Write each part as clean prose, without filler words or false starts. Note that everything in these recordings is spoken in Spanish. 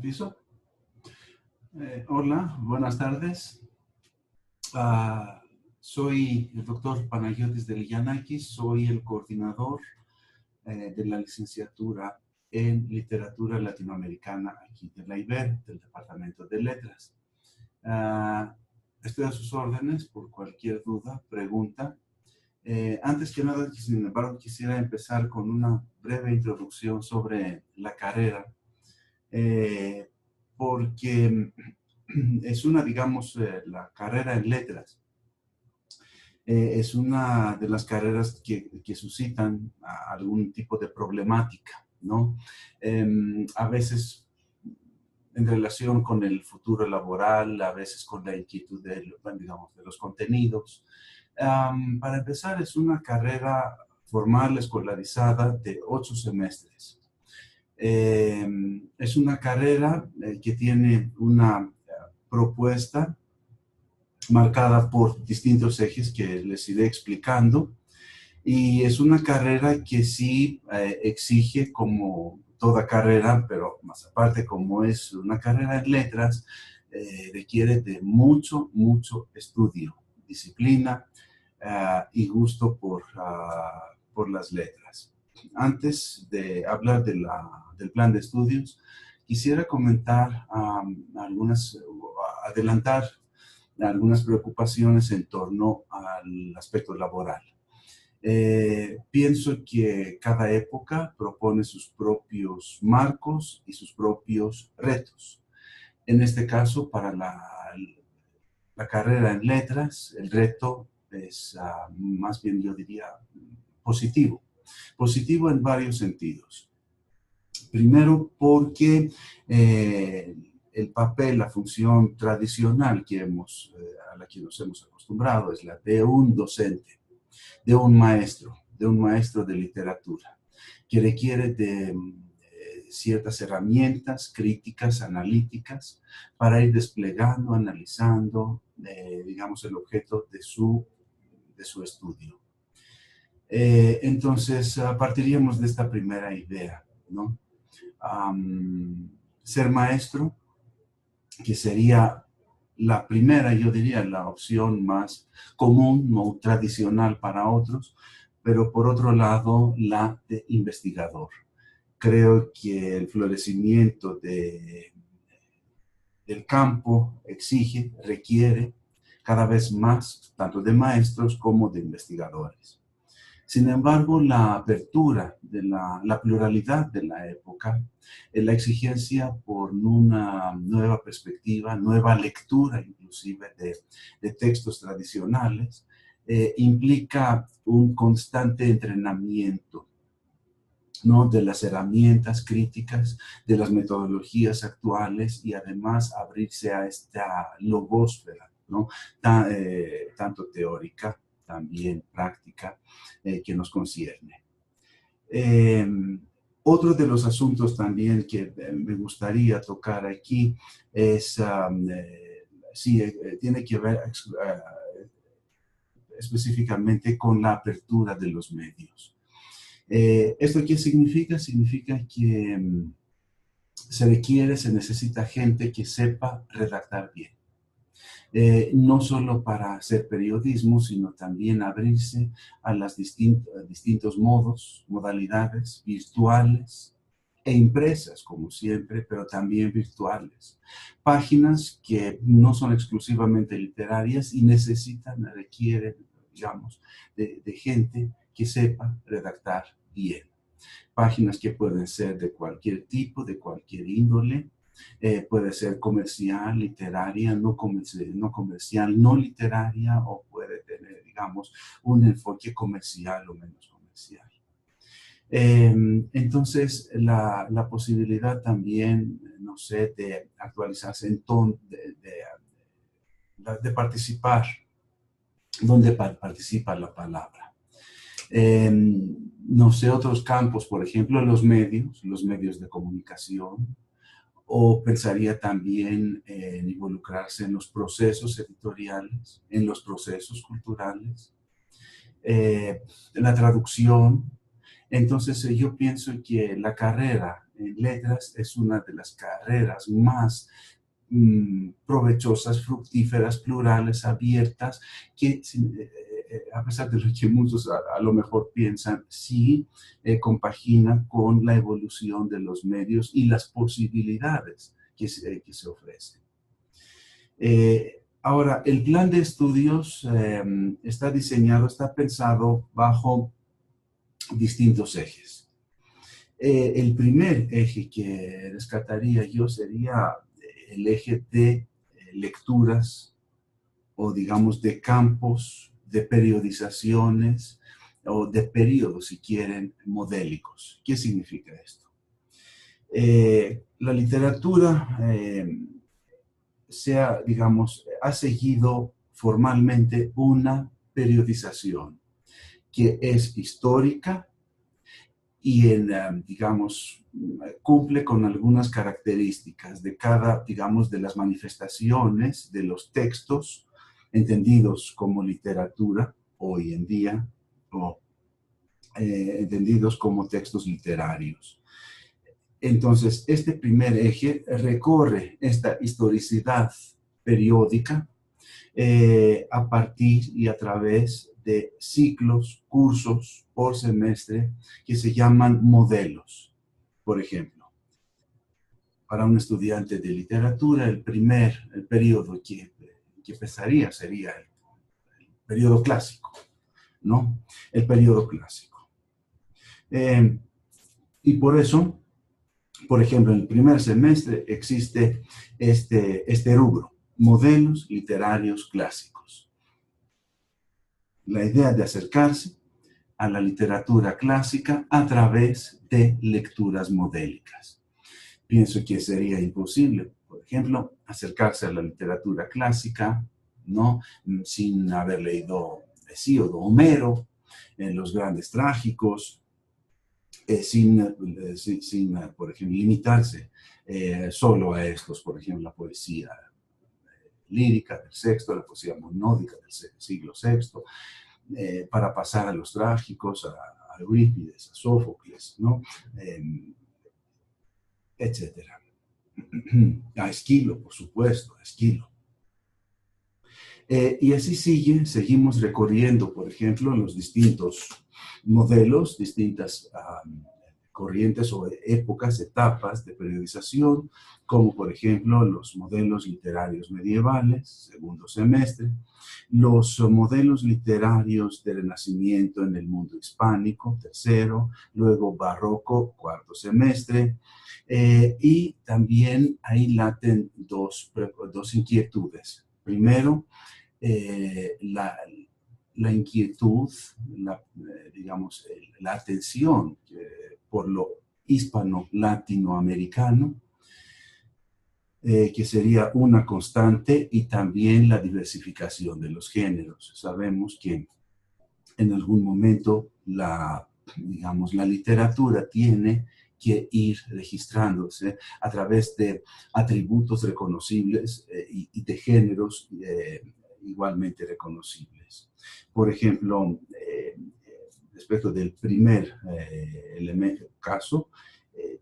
¿Empiezo? Hola, buenas tardes. Soy el doctor Panagiotis Deligiannakis, soy el coordinador de la licenciatura en Literatura Latinoamericana aquí de la IBER, del Departamento de Letras. Estoy a sus órdenes por cualquier duda, pregunta. Antes que nada, sin embargo, quisiera empezar con una breve introducción sobre la carrera, porque es una, digamos, la carrera en letras. Es una de las carreras que suscitan algún tipo de problemática, ¿no? A veces en relación con el futuro laboral, a veces con la inquietud digamos, de los contenidos. Para empezar, es una carrera formal, escolarizada de 8 semestres. Es una carrera que tiene una propuesta marcada por distintos ejes que les iré explicando, y es una carrera que sí exige, como toda carrera, pero más aparte, como es una carrera en letras, requiere de mucho estudio, disciplina y gusto por las letras. Antes de hablar del plan de estudios, quisiera comentar adelantar algunas preocupaciones en torno al aspecto laboral. Pienso que cada época propone sus propios marcos y sus propios retos. En este caso, para la carrera en letras, el reto es más bien, yo diría, positivo. Positivo en varios sentidos. Primero, porque el papel, la función tradicional a la que nos hemos acostumbrado es la de un docente, de un maestro de literatura, que requiere de ciertas herramientas críticas, analíticas, para ir desplegando, analizando, digamos, el objeto de su estudio. Entonces, partiríamos de esta primera idea, ¿no? Ser maestro, que sería la primera, yo diría, la opción más común o tradicional para otros, pero por otro lado, la de investigador. Creo que el florecimiento del campo requiere cada vez más, tanto de maestros como de investigadores. Sin embargo, la apertura de la pluralidad de la época, la exigencia por una nueva perspectiva, nueva lectura inclusive de textos tradicionales, implica un constante entrenamiento, ¿no?, de las herramientas críticas, de las metodologías actuales, y además abrirse a esta logósfera, ¿no?, tanto teórica, también práctica, que nos concierne. Otro de los asuntos también que me gustaría tocar aquí es, tiene que ver específicamente con la apertura de los medios. ¿Esto qué significa? Significa que se necesita gente que sepa redactar bien. No solo para hacer periodismo, sino también abrirse a los distintos modos, modalidades virtuales e impresas, como siempre, pero también virtuales. Páginas que no son exclusivamente literarias y requieren, digamos, de gente que sepa redactar bien. Páginas que pueden ser de cualquier tipo, de cualquier índole. Puede ser comercial, literaria, no comercial, no literaria, o puede tener, digamos, un enfoque comercial o menos comercial. Entonces, la posibilidad también, no sé, de actualizarse, de participar, donde participa la palabra. No sé, otros campos, por ejemplo, los medios de comunicación, o pensaría también en involucrarse en los procesos editoriales, en los procesos culturales, en la traducción, Entonces, yo pienso que la carrera en letras es una de las carreras más provechosas, fructíferas, plurales, abiertas, que a pesar de lo que muchos a lo mejor piensan, sí compagina con la evolución de los medios y las posibilidades que se ofrecen. Ahora, el plan de estudios está diseñado, está pensado bajo distintos ejes. El primer eje que rescataría yo sería el eje de lecturas o digamos de campos, de periodizaciones o de periodos, si quieren, modélicos. ¿Qué significa esto? La literatura ha seguido formalmente una periodización que es histórica y, cumple con algunas características de cada, digamos, de las manifestaciones de los textos entendidos como literatura hoy en día o entendidos como textos literarios. Entonces, este primer eje recorre esta historicidad periódica a partir y a través de ciclos, cursos por semestre que se llaman modelos. Por ejemplo, para un estudiante de literatura, el periodo que empezaría sería el periodo clásico, ¿no? El periodo clásico. Y por eso, por ejemplo, en el primer semestre existe este rubro, modelos literarios clásicos. La idea de acercarse a la literatura clásica a través de lecturas modélicas. Pienso que sería imposible, por ejemplo, acercarse a la literatura clásica, ¿no? Sin haber leído Hesíodo, Homero, los grandes trágicos, sin, por ejemplo, limitarse solo a estos, por ejemplo, la poesía lírica del sexto, la poesía monódica del siglo sexto, para pasar a los trágicos, a Eurípides, a Sófocles, ¿no? Etcétera. A Esquilo, por supuesto, a Esquilo. Y así seguimos recorriendo, por ejemplo, los distintos modelos, distintas corrientes o épocas, etapas de periodización, como por ejemplo los modelos literarios medievales, segundo semestre, los modelos literarios del Renacimiento en el mundo hispánico, tercero, luego barroco, cuarto semestre, y también ahí laten dos inquietudes. Primero, la inquietud, digamos, la atención por lo hispano-latinoamericano, que sería una constante, y también la diversificación de los géneros. Sabemos que en algún momento la literatura tiene que ir registrándose a través de atributos reconocibles y de géneros igualmente reconocibles. Por ejemplo, respecto del primer caso,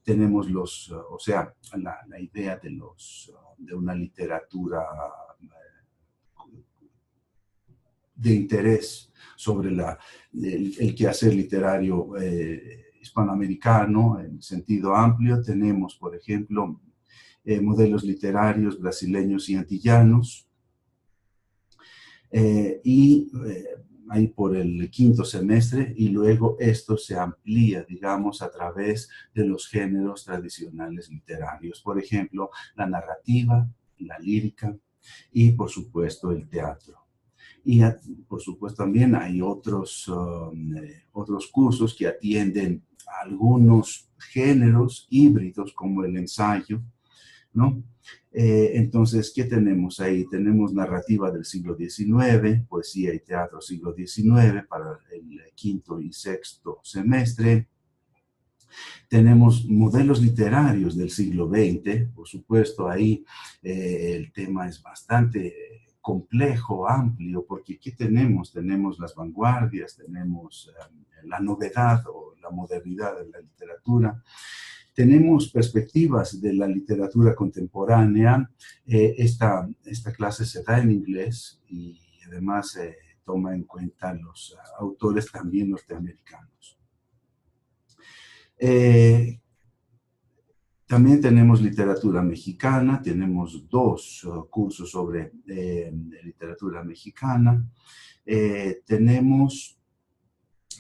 tenemos la idea de una literatura de interés sobre el quehacer literario hispanoamericano en sentido amplio. Tenemos, por ejemplo, modelos literarios brasileños y antillanos, ahí por el quinto semestre, y luego esto se amplía, digamos, a través de los géneros tradicionales literarios. Por ejemplo, la narrativa, la lírica y, por supuesto, el teatro. Y, por supuesto, también hay otros cursos que atienden a algunos géneros híbridos, como el ensayo, ¿no? Entonces, ¿qué tenemos ahí? Tenemos narrativa del siglo XIX, poesía y teatro siglo XIX para el quinto y sexto semestre. Tenemos modelos literarios del siglo XX, por supuesto, ahí el tema es bastante complejo, amplio, porque ¿qué tenemos? Tenemos las vanguardias, tenemos la novedad o la modernidad de la literatura. Tenemos perspectivas de la literatura contemporánea. Esta clase se da en inglés y además toma en cuenta los autores también norteamericanos. También tenemos literatura mexicana, tenemos dos cursos sobre literatura mexicana. Tenemos,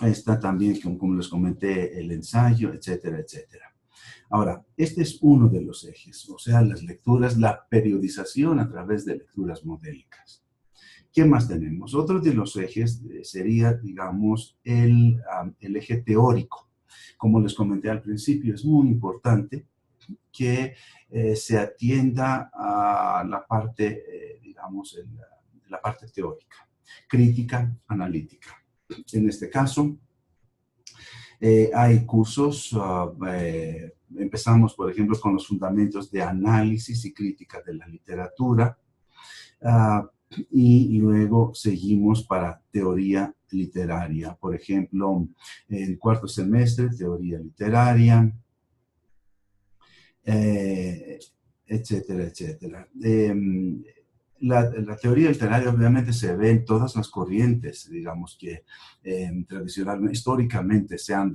está también, como les comenté, el ensayo, etcétera, etcétera. Ahora, este es uno de los ejes, o sea, las lecturas, la periodización a través de lecturas modélicas. ¿Qué más tenemos? Otro de los ejes sería, digamos, el eje teórico. Como les comenté al principio, es muy importante que se atienda a la parte, digamos, la parte teórica, crítica, analítica. En este caso, hay cursos, empezamos, por ejemplo, con los fundamentos de análisis y crítica de la literatura, y luego seguimos para teoría literaria. Por ejemplo, en cuarto semestre, teoría literaria, etcétera, etcétera. La teoría literaria obviamente se ve en todas las corrientes, digamos, que tradicionalmente, históricamente se han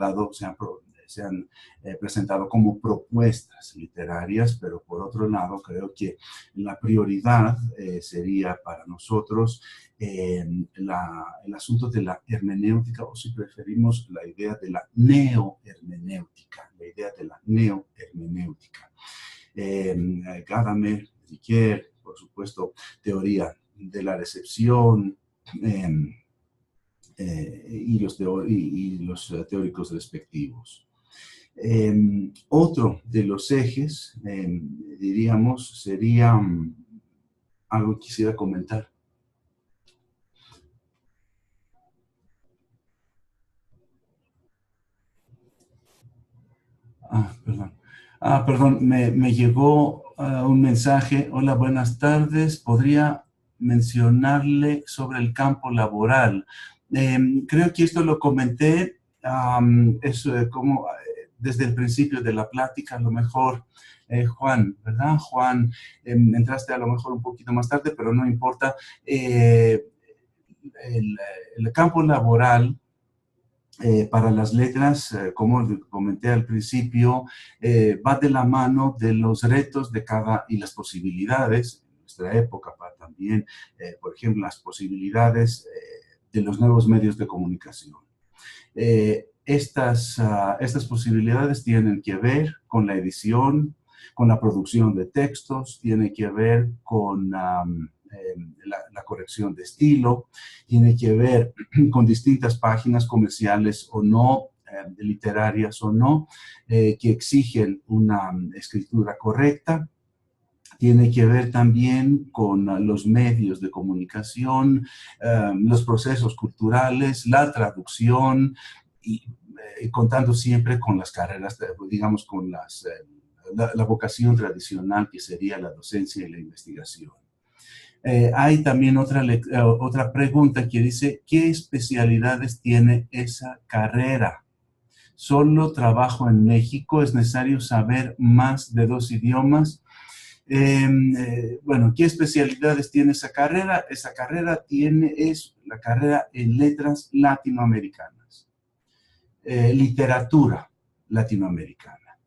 presentado como propuestas literarias, pero por otro lado creo que la prioridad sería para nosotros el asunto de la hermenéutica, o si preferimos la idea de la neohermenéutica, Gadamer, Ricoeur, por supuesto, teoría de la recepción y los teóricos respectivos. Otro de los ejes, diríamos, sería algo que quisiera comentar. Perdón, me llegó un mensaje. Hola, buenas tardes. ¿Podría mencionarle sobre el campo laboral? Creo que esto lo comenté como desde el principio de la plática, a lo mejor, Juan, ¿verdad? Juan, entraste a lo mejor un poquito más tarde, pero no importa. El campo laboral para las letras, como comenté al principio, va de la mano de los retos y las posibilidades en nuestra época, para también, por ejemplo, las posibilidades de los nuevos medios de comunicación. Estas posibilidades tienen que ver con la edición, con la producción de textos, tiene que ver con la corrección de estilo, tiene que ver con distintas páginas comerciales o no, literarias o no, que exigen una escritura correcta. Tiene que ver también con los medios de comunicación, los procesos culturales, la traducción y contando siempre con las carreras, digamos, con la vocación tradicional que sería la docencia y la investigación. Hay también otra pregunta que dice, ¿qué especialidades tiene esa carrera? ¿Solo trabajo en México? ¿Es necesario saber más de 2 idiomas? Bueno, ¿qué especialidades tiene esa carrera? Esa carrera es la carrera en letras latinoamericanas, literatura latinoamericana.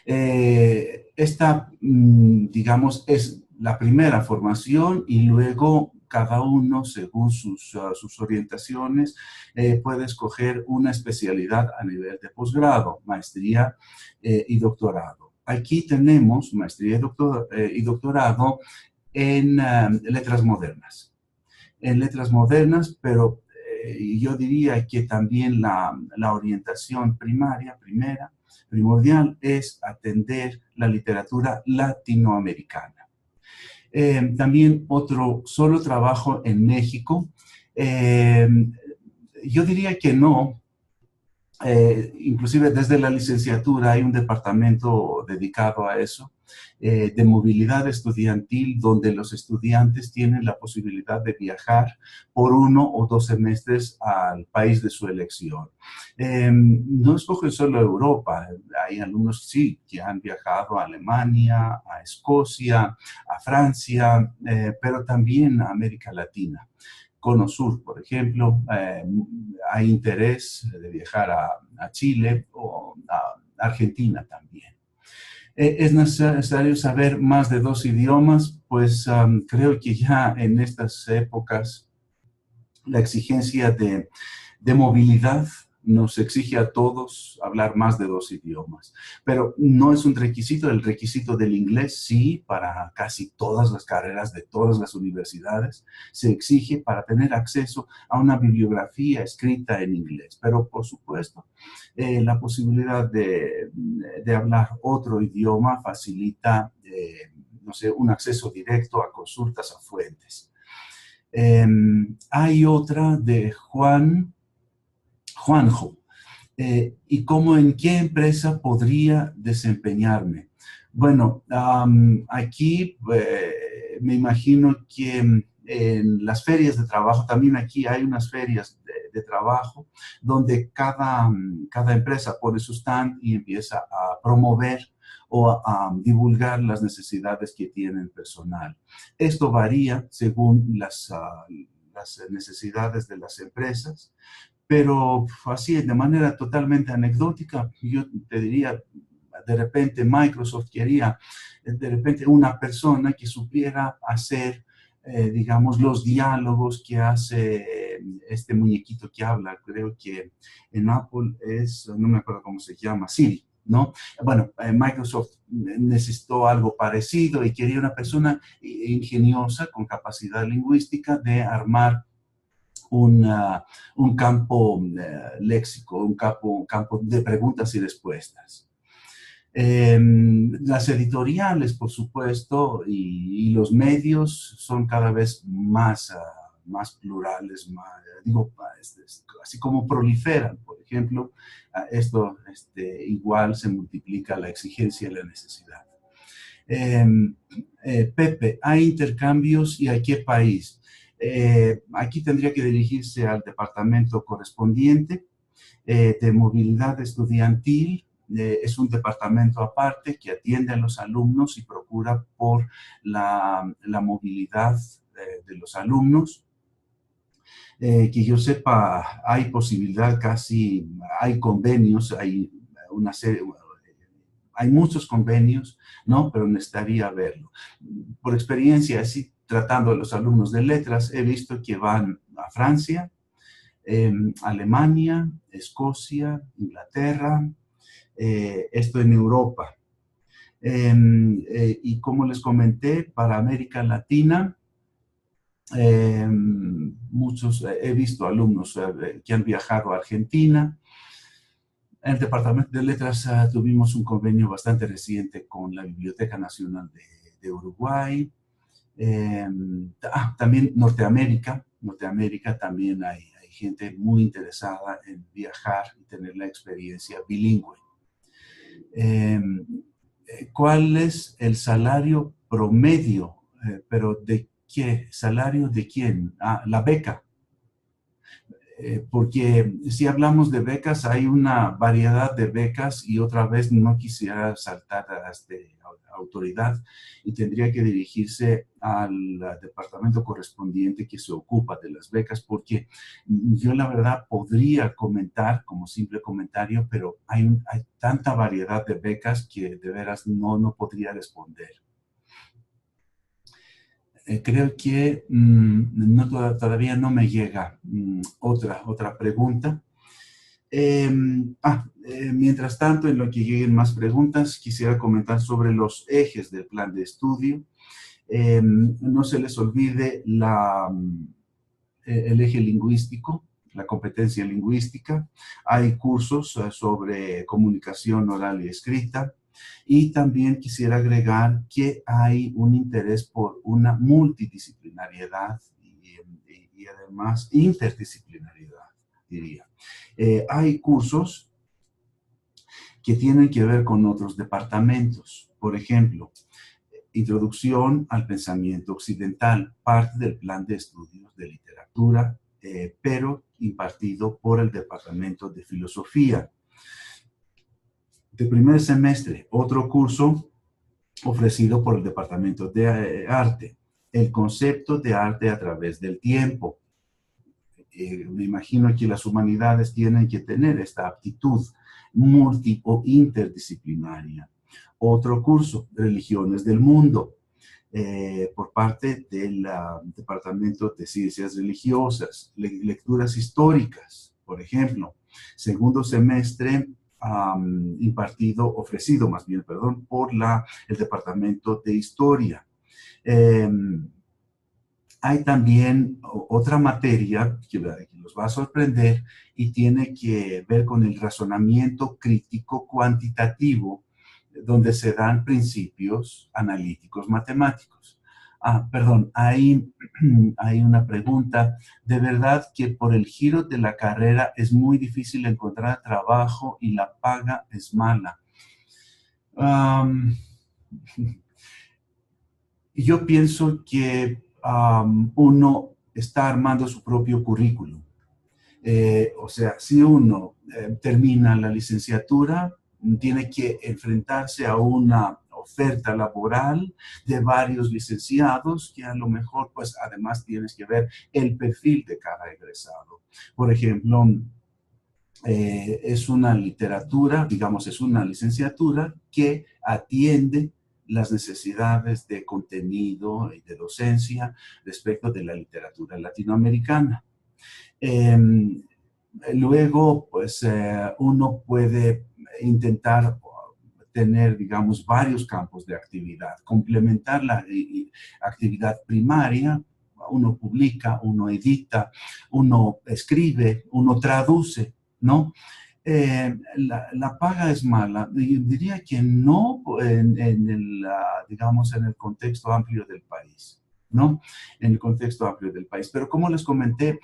Esta, digamos, es la primera formación y luego cada uno, según sus orientaciones, puede escoger una especialidad a nivel de posgrado, maestría y doctorado. Aquí tenemos maestría y doctorado en letras modernas. En letras modernas, pero yo diría que también la orientación primordial es atender la literatura latinoamericana. También solo trabajo en México. Yo diría que no, Inclusive desde la licenciatura hay un departamento dedicado a eso, de movilidad estudiantil, donde los estudiantes tienen la posibilidad de viajar por 1 o 2 semestres al país de su elección. No escogen solo Europa, hay alumnos sí que han viajado a Alemania, a Escocia, a Francia, pero también a América Latina. Cono Sur, por ejemplo, hay interés de viajar a Chile o a Argentina también. ¿Es necesario saber más de 2 idiomas? Pues creo que ya en estas épocas la exigencia de movilidad nos exige a todos hablar más de 2 idiomas, pero no es un requisito. El requisito del inglés sí, para casi todas las carreras de todas las universidades se exige para tener acceso a una bibliografía escrita en inglés, pero por supuesto la posibilidad de hablar otro idioma facilita, no sé, un acceso directo a consultas, a fuentes. Hay otra de Juanjo. ¿Y cómo, en qué empresa podría desempeñarme? Bueno, aquí me imagino que en las ferias de trabajo, también aquí hay unas ferias de trabajo donde cada empresa pone su stand y empieza a promover o a divulgar las necesidades que tiene el personal. Esto varía según las necesidades de las empresas, pero así de manera totalmente anecdótica, yo te diría, de repente Microsoft quería, de repente una persona que supiera hacer, digamos, los diálogos que hace este muñequito que habla, creo que en Apple es, no me acuerdo cómo se llama, Siri, ¿no? Bueno, Microsoft necesitó algo parecido y quería una persona ingeniosa con capacidad lingüística de armar un campo léxico, un campo de preguntas y respuestas. Las editoriales, por supuesto, y los medios son cada vez más plurales, digo, así como proliferan, por ejemplo, esto igual se multiplica la exigencia y la necesidad. Pepe, ¿hay intercambios y a qué país? Aquí tendría que dirigirse al departamento correspondiente de movilidad estudiantil. Es un departamento aparte que atiende a los alumnos y procura por la movilidad de los alumnos. Que yo sepa, hay posibilidad casi, hay convenios, hay una serie, hay muchos convenios, ¿no? Pero necesitaría verlo. Por experiencia, así tratando a los alumnos de letras, he visto que van a Francia, Alemania, Escocia, Inglaterra, esto en Europa. Y como les comenté, para América Latina, he visto alumnos que han viajado a Argentina. En el Departamento de Letras tuvimos un convenio bastante reciente con la Biblioteca Nacional de Uruguay. También Norteamérica también hay gente muy interesada en viajar y tener la experiencia bilingüe. ¿Cuál es el salario promedio? ¿Pero de qué? ¿Salario de quién? La beca. Porque si hablamos de becas, hay una variedad de becas y otra vez no quisiera saltar a esta autoridad y tendría que dirigirse al departamento correspondiente que se ocupa de las becas, porque yo la verdad podría comentar como simple comentario, pero hay tanta variedad de becas que de veras no podría responder. Creo que todavía no me llega otra pregunta. Mientras tanto, en lo que lleguen más preguntas, quisiera comentar sobre los ejes del plan de estudio. No se les olvide el eje lingüístico, la competencia lingüística. Hay cursos sobre comunicación oral y escrita. Y también quisiera agregar que hay un interés por una multidisciplinariedad y además interdisciplinariedad, diría. Hay cursos que tienen que ver con otros departamentos. Por ejemplo, Introducción al Pensamiento Occidental, parte del plan de estudios de literatura, pero impartido por el Departamento de Filosofía. De primer semestre, otro curso ofrecido por el Departamento de Arte, el concepto de arte a través del tiempo. Me imagino que las humanidades tienen que tener esta aptitud multi o interdisciplinaria. Otro curso, Religiones del Mundo, por parte del Departamento de Ciencias Religiosas, lecturas históricas, por ejemplo. Segundo semestre, ofrecido más bien, perdón, por el Departamento de Historia. Hay también otra materia que los va a sorprender y tiene que ver con el razonamiento crítico cuantitativo, donde se dan principios analíticos matemáticos. Perdón, hay una pregunta. ¿De verdad que por el giro de la carrera es muy difícil encontrar trabajo y la paga es mala? Yo pienso que uno está armando su propio currículum. O sea, si uno termina la licenciatura, tiene que enfrentarse a una oferta laboral de varios licenciados que a lo mejor, pues, además tienes que ver el perfil de cada egresado. Por ejemplo, es una literatura, digamos, es una licenciatura que atiende las necesidades de contenido y de docencia respecto de la literatura latinoamericana. Luego, pues, uno puede intentar tener, digamos, varios campos de actividad, complementar la actividad primaria. Uno publica, uno edita, uno escribe, uno traduce, ¿no? La paga es mala. Yo diría que no digamos, en el contexto amplio del país, ¿no? En el contexto amplio del país. Pero como les comenté,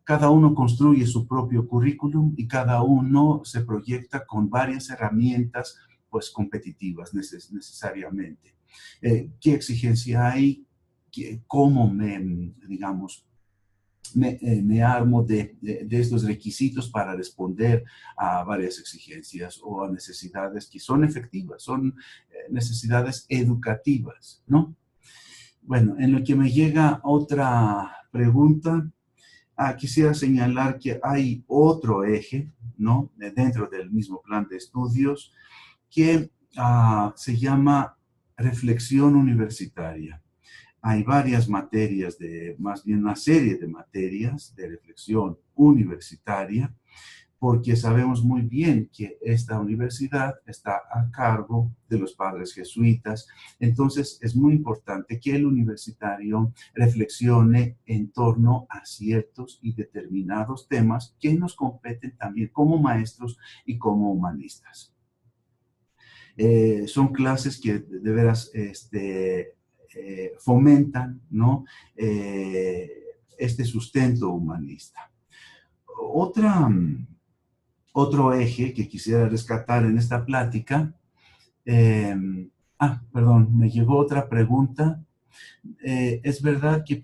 cada uno construye su propio currículum y cada uno se proyecta con varias herramientas, pues, competitivas necesariamente. ¿Qué exigencia hay? ¿Cómo digamos, me armo de estos requisitos para responder a varias exigencias o a necesidades que son efectivas, son necesidades educativas, ¿no? Bueno, en lo que me llega otra pregunta, quisiera señalar que hay otro eje, ¿no?, dentro del mismo plan de estudios que se llama reflexión universitaria. Hay varias materias, más bien una serie de materias de reflexión universitaria, porque sabemos muy bien que esta universidad está a cargo de los padres jesuitas. Entonces, es muy importante que el universitario reflexione en torno a ciertos y determinados temas que nos competen también como maestros y como humanistas. Son clases que de veras fomentan, ¿no?, este sustento humanista. Otro eje que quisiera rescatar en esta plática, perdón, me llegó otra pregunta. Es verdad que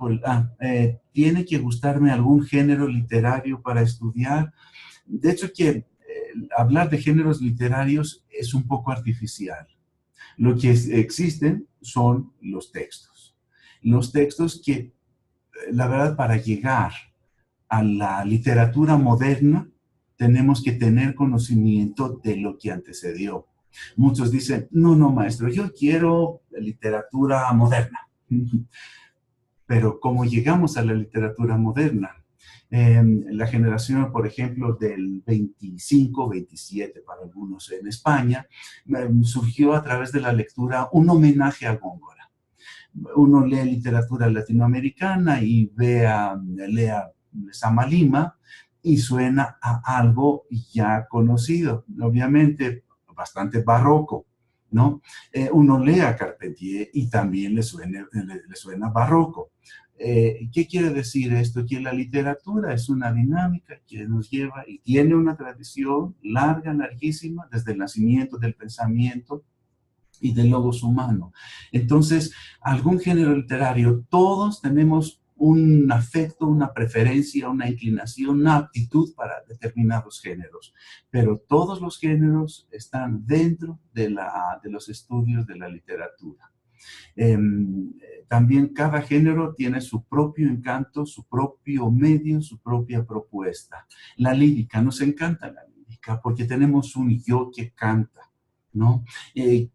tiene que gustarme algún género literario para estudiar. De hecho, que hablar de géneros literarios es un poco artificial. Lo que existen son los textos. Los textos que, la verdad, para llegar a la literatura moderna, tenemos que tener conocimiento de lo que antecedió. Muchos dicen, no, maestro, yo quiero literatura moderna. Pero ¿cómo llegamos a la literatura moderna? La generación, por ejemplo, del 25, 27 para algunos en España, surgió a través de la lectura un homenaje a Góngora. Uno lee literatura latinoamericana y lea Sama Lima y suena a algo ya conocido, obviamente bastante barroco, ¿no? Uno lee a Carpentier y también le suena barroco. ¿Qué quiere decir esto? Que la literatura es una dinámica que nos lleva y tiene una tradición larga, larguísima, desde el nacimiento del pensamiento y del logos humano. Entonces, algún género literario, todos tenemos un afecto, una preferencia, una inclinación, una aptitud para determinados géneros, pero todos los géneros están dentro de los estudios de la literatura. Eh, También cada género tiene su propio encanto, su propio medio, su propia propuesta. La lírica, nos encanta la lírica porque tenemos un yo que canta, ¿no? Que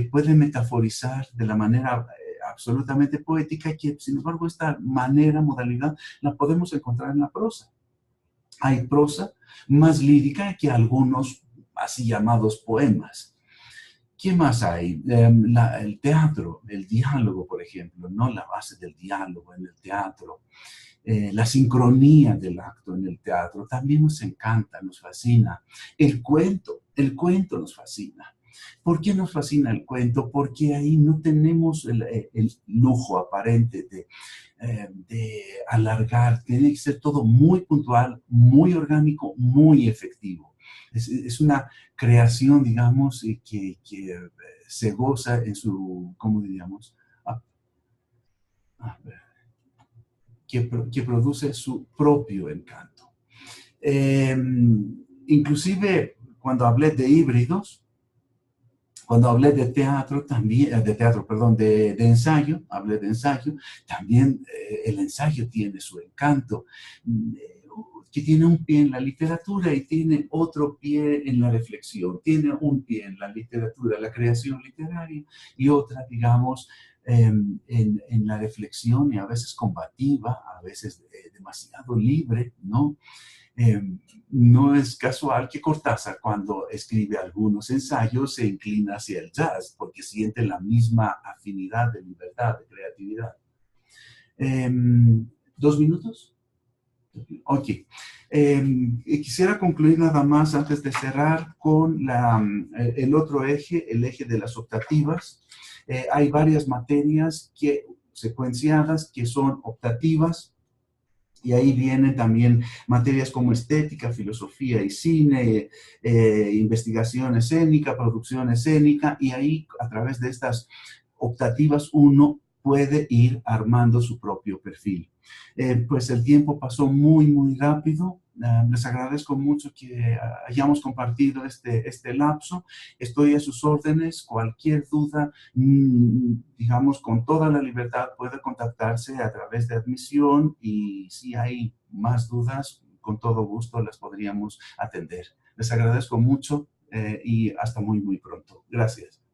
puede metaforizar de la manera absolutamente poética, que sin embargo esta manera, modalidad, la podemos encontrar en la prosa. Hay prosa más lírica que algunos así llamados poemas. ¿Qué más hay? El teatro, el diálogo, por ejemplo, ¿no? La base del diálogo en el teatro. La sincronía del acto en el teatro también nos encanta, nos fascina. El cuento nos fascina. ¿Por qué nos fascina el cuento? Porque ahí no tenemos el lujo aparente de alargar. Tiene que ser todo muy puntual, muy orgánico, muy efectivo. Es una creación, digamos, que se goza en su, ¿cómo diríamos? Ah, ah, que produce su propio encanto. Eh, Inclusive, cuando hablé de híbridos, cuando hablé de teatro, también, de teatro, perdón, de ensayo, hablé de ensayo, también el ensayo tiene su encanto, que tiene un pie en la literatura y tiene otro pie en la reflexión, tiene un pie en la literatura, la creación literaria, y otra, digamos, en la reflexión y a veces combativa, a veces demasiado libre, ¿no? Eh, no es casual que Cortázar, cuando escribe algunos ensayos, se inclina hacia el jazz, porque siente la misma afinidad de libertad, de creatividad. Eh, ¿Dos minutos? Ok. Quisiera concluir nada más antes de cerrar con el otro eje, el eje de las optativas. Hay varias materias secuenciadas que son optativas. Y ahí vienen también materias como estética, filosofía y cine, investigación escénica, producción escénica, y ahí a través de estas optativas uno puede ir armando su propio perfil. Pues el tiempo pasó muy, muy rápido. Les agradezco mucho que hayamos compartido este lapso. Estoy a sus órdenes. Cualquier duda, digamos, con toda la libertad puede contactarse a través de admisión, y si hay más dudas, con todo gusto las podríamos atender. Les agradezco mucho y hasta muy, muy pronto. Gracias.